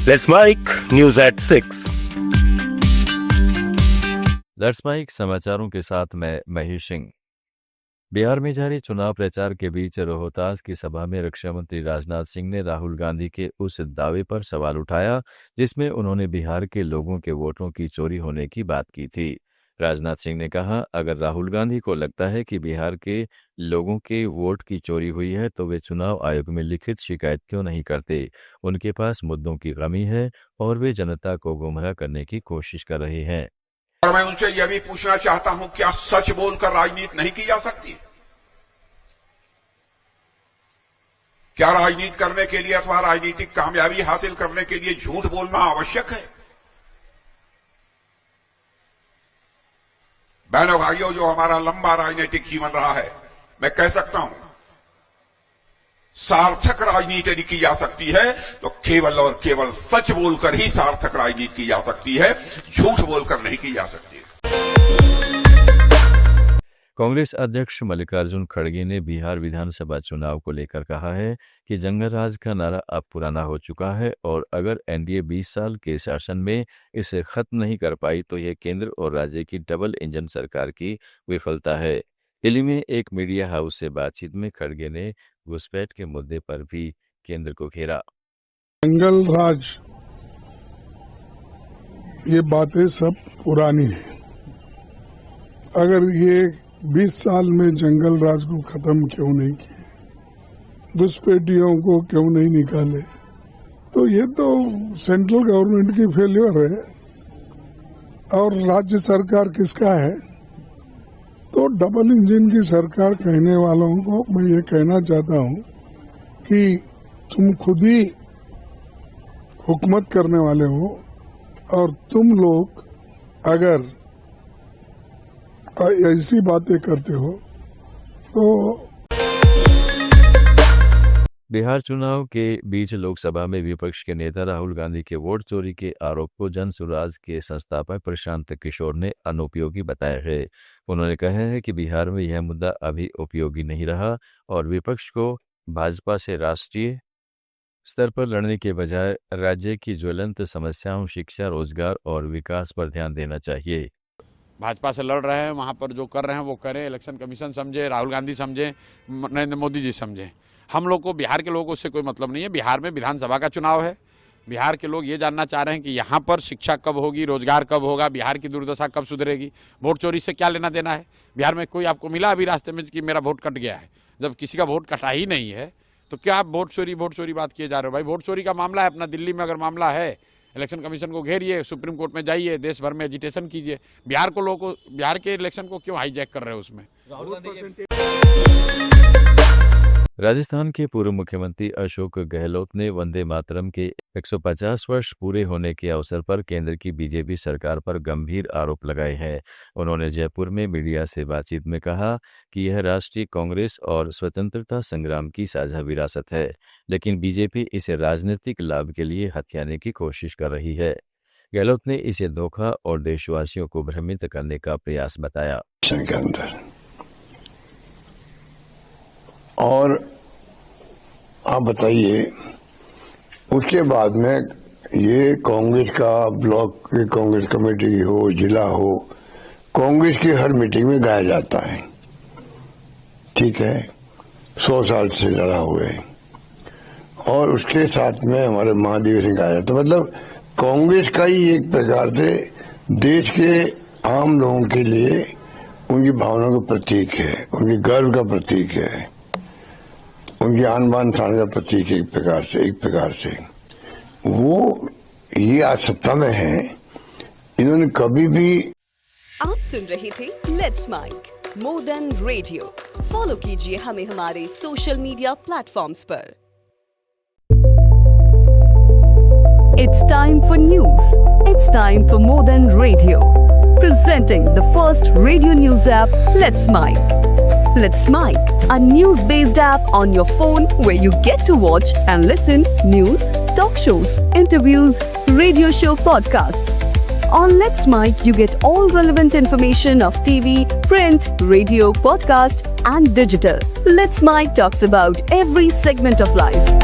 Let's Mic news at 6। Let's Mic समाचारों के साथ मैं महेश सिंह। बिहार में जारी चुनाव प्रचार के बीच रोहतास की सभा में रक्षा मंत्री राजनाथ सिंह ने राहुल गांधी के उस दावे पर सवाल उठाया जिसमें उन्होंने बिहार के लोगों के वोटों की चोरी होने की बात की थी। राजनाथ सिंह ने कहा, अगर राहुल गांधी को लगता है कि बिहार के लोगों के वोट की चोरी हुई है तो वे चुनाव आयोग में लिखित शिकायत क्यों नहीं करते। उनके पास मुद्दों की कमी है और वे जनता को गुमराह करने की कोशिश कर रहे हैं। और मैं उनसे यह भी पूछना चाहता हूं, क्या सच बोलकर राजनीति नहीं की जा सकती? क्या राजनीति करने के लिए अथवा राजनीतिक कामयाबी हासिल करने के लिए झूठ बोलना आवश्यक है? बहनों भाइयों, जो हमारा लंबा राजनीतिक जीवन रहा है, मैं कह सकता हूं सार्थक राजनीति यदि की जा सकती है तो केवल और केवल सच बोलकर ही सार्थक राजनीति की जा सकती है, झूठ बोलकर नहीं की जा सकती। कांग्रेस अध्यक्ष मल्लिकार्जुन खड़गे ने बिहार विधानसभा चुनाव को लेकर कहा है कि जंगल राज का नारा अब पुराना हो चुका है और अगर एनडीए 20 साल के शासन में इसे खत्म नहीं कर पाई तो यह केंद्र और राज्य की डबल इंजन सरकार की विफलता है। दिल्ली में एक मीडिया हाउस से बातचीत में खड़गे ने घुसपैठ के मुद्दे पर भी केंद्र को घेरा। जंगल राज, ये बातें सब पुरानी है। अगर ये 20 साल में जंगल राज को खत्म क्यों नहीं किए, घुसपैठियों को क्यों नहीं निकाले, तो ये तो सेंट्रल गवर्नमेंट की फेल्योर है। और राज्य सरकार किसका है? तो डबल इंजन की सरकार कहने वालों को मैं ये कहना चाहता हूं कि तुम खुद ही हुकूमत करने वाले हो और तुम लोग अगर ऐसी बातें करते हो तो। बिहार चुनाव के बीच लोकसभा में विपक्ष के नेता राहुल गांधी के वोट चोरी के आरोप को जन सुराज के संस्थापक प्रशांत किशोर ने अनुपयोगी बताया है। उन्होंने कहा है कि बिहार में यह मुद्दा अभी उपयोगी नहीं रहा और विपक्ष को भाजपा से राष्ट्रीय स्तर पर लड़ने के बजाय राज्य की ज्वलंत समस्याओं, शिक्षा, रोजगार और विकास पर ध्यान देना चाहिए। भाजपा से लड़ रहे हैं, वहाँ पर जो कर रहे हैं वो करें। इलेक्शन कमीशन समझे, राहुल गांधी समझे, नरेंद्र मोदी जी समझे। हम लोग को, बिहार के लोगों को उससे कोई मतलब नहीं है। बिहार में विधानसभा का चुनाव है। बिहार के लोग ये जानना चाह रहे हैं कि यहाँ पर शिक्षा कब होगी, रोजगार कब होगा, बिहार की दुर्दशा कब सुधरेगी। वोट चोरी से क्या लेना देना है? बिहार में कोई आपको मिला अभी रास्ते में कि मेरा वोट कट गया है? जब किसी का वोट कटा ही नहीं है तो क्या आप वोट चोरी बात किए जा रहे हो? भाई, वोट चोरी का मामला है अपना दिल्ली में, अगर मामला है इलेक्शन कमीशन को घेरिए, सुप्रीम कोर्ट में जाइए, देश भर में एजिटेशन कीजिए। बिहार को लोगों को, बिहार के इलेक्शन को क्यों हाईजैक कर रहे हो उसमें? राजस्थान के पूर्व मुख्यमंत्री अशोक गहलोत ने वंदे मातरम के 150 वर्ष पूरे होने के अवसर पर केंद्र की बीजेपी सरकार पर गंभीर आरोप लगाए हैं। उन्होंने जयपुर में मीडिया से बातचीत में कहा कि यह राष्ट्रीय कांग्रेस और स्वतंत्रता संग्राम की साझा विरासत है, लेकिन बीजेपी इसे राजनीतिक लाभ के लिए हथियाने की कोशिश कर रही है। गहलोत ने इसे धोखा और देशवासियों को भ्रमित करने का प्रयास बताया। और आप बताइए, उसके बाद में ये कांग्रेस का ब्लॉक की कांग्रेस कमेटी हो, जिला हो, कांग्रेस की हर मीटिंग में गाया जाता है। ठीक है, 100 साल से लड़ा हुए और उसके साथ में हमारे महादेव सिंह गाया जाता। मतलब कांग्रेस का ही एक प्रकार से देश के आम लोगों के लिए उनकी भावनाओं का प्रतीक है, उनकी गर्व का प्रतीक है, उनकी आन बान शान का प्रतीक है। एक प्रकार से वो ये आज सत्ता में है, इन्होंने कभी भी। आप सुन रहे थे Let's Mic more than radio. Follow कीजिए हमें हमारे सोशल मीडिया प्लेटफॉर्म्स पर। It's time for news. It's time for more than radio. Presenting the first radio news app, Let's Mic. Let's Mic, a news-based app on your phone where you get to watch and listen news, talk shows, interviews, radio show podcasts. On Let's Mic, you get all relevant information of TV, print, radio, podcast, and digital. Let's Mic talks about every segment of life.